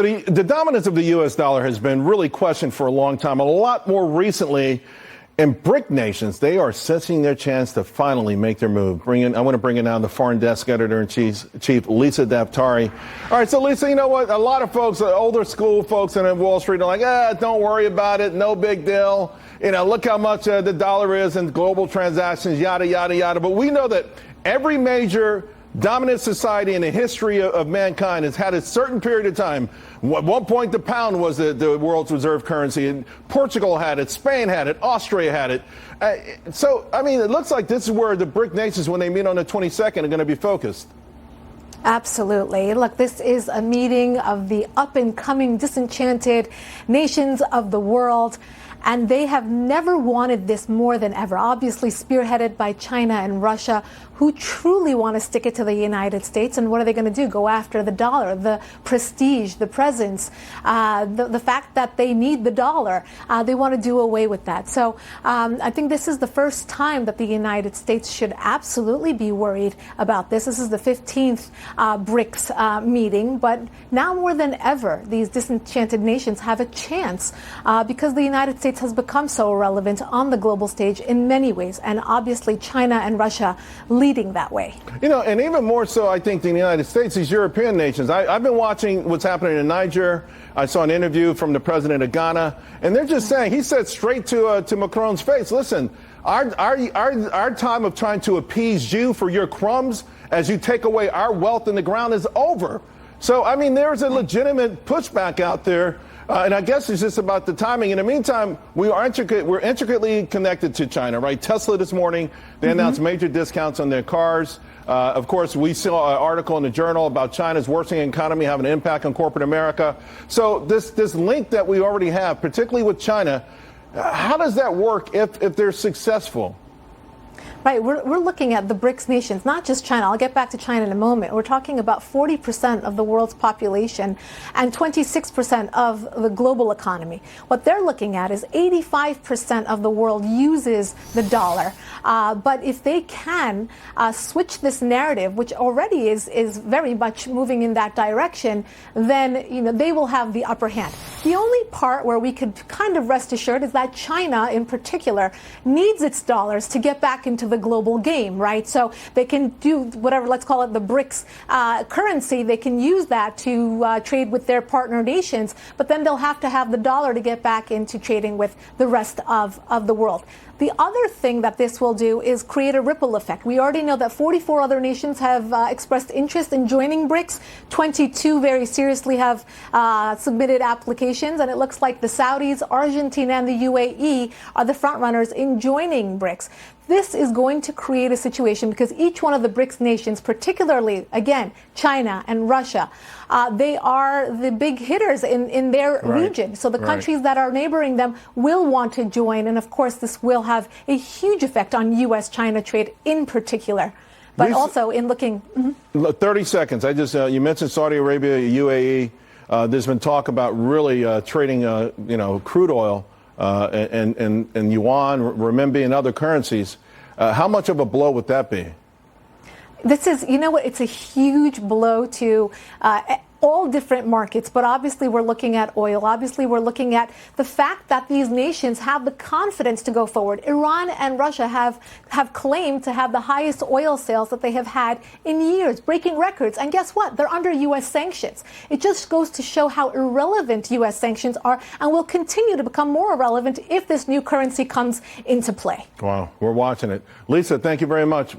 The dominance of the U.S. dollar has been really questioned for a long time. A lot more recently, in BRIC nations, they are sensing their chance to finally make their move. I want to bring in now the foreign desk editor-in-chief, Lisa Daftari. All right, so Lisa, you know what? A lot of folks, older school folks in Wall Street are like, don't worry about it, no big deal. You know, look how much the dollar is in global transactions, yada, yada, yada. But we know that every major dominant society in the history of mankind has had a certain period of time. At one point, the pound was the world's reserve currency, and Portugal had it, Spain had it, Austria had it. So, I mean, it looks like this is where the BRIC nations, when they meet on the 22nd, are going to be focused. Absolutely. Look, this is a meeting of the up-and-coming disenchanted nations of the world. And they have never wanted this more than ever, obviously spearheaded by China and Russia, who truly want to stick it to the United States. And what are they going to do? Go after the dollar, the prestige, the presence, the fact that they need the dollar. They want to do away with that. So I think this is the first time that the United States should absolutely be worried about this. This is the 15th BRICS meeting. But now more than ever, these disenchanted nations have a chance because the United States has become so irrelevant on the global stage in many ways, and obviously China and Russia leading that way. You know, and even more so, I think, than the United States, these European nations. I've been watching what's happening in Niger. I saw an interview from the president of Ghana, and they're just saying, he said straight to Macron's face, listen, our time of trying to appease you for your crumbs as you take away our wealth in the ground is over. So, I mean, there's a legitimate pushback out there. And I guess it's just about the timing. In the meantime, we're intricately connected to China, right? Tesla this morning, they announced major discounts on their cars. Of course, we saw an article in the Journal about China's worsening economy having an impact on corporate America. So this link that we already have, particularly with China, how does that work if they're successful? Right, we're looking at the BRICS nations, not just China. I'll get back to China in a moment. We're talking about 40% of the world's population and 26% of the global economy. What they're looking at is 85% of the world uses the dollar. But if they can switch this narrative, which already is very much moving in that direction, then they will have the upper hand. The only part where we could kind of rest assured is that China, in particular, needs its dollars to get back into the global game, right? So they can do whatever, let's call it the BRICS currency. They can use that to trade with their partner nations, but then they'll have to have the dollar to get back into trading with the rest of the world. The other thing that this will do is create a ripple effect. We already know that 44 other nations have expressed interest in joining BRICS. 22 very seriously have submitted applications, and it looks like the Saudis, Argentina, and the UAE are the front runners in joining BRICS. This is going to create a situation because each one of the BRICS nations, particularly, again, China and Russia, they are the big hitters in their region. So the countries that are neighboring them will want to join. And of course, this will have a huge effect on U.S.-China trade in particular. But also in looking... 30 seconds. You mentioned Saudi Arabia, UAE. There's been talk about really trading, crude oil and yuan, renminbi, and other currencies. How much of a blow would that be? This is, it's a huge blow to all different markets, but obviously we're looking at oil. Obviously we're looking at the fact that these nations have the confidence to go forward. Iran and Russia have claimed to have the highest oil sales that they have had in years, breaking records. And guess what? They're under U.S. sanctions. It just goes to show how irrelevant U.S. sanctions are and will continue to become more irrelevant if this new currency comes into play. Wow, we're watching it. Lisa, thank you very much.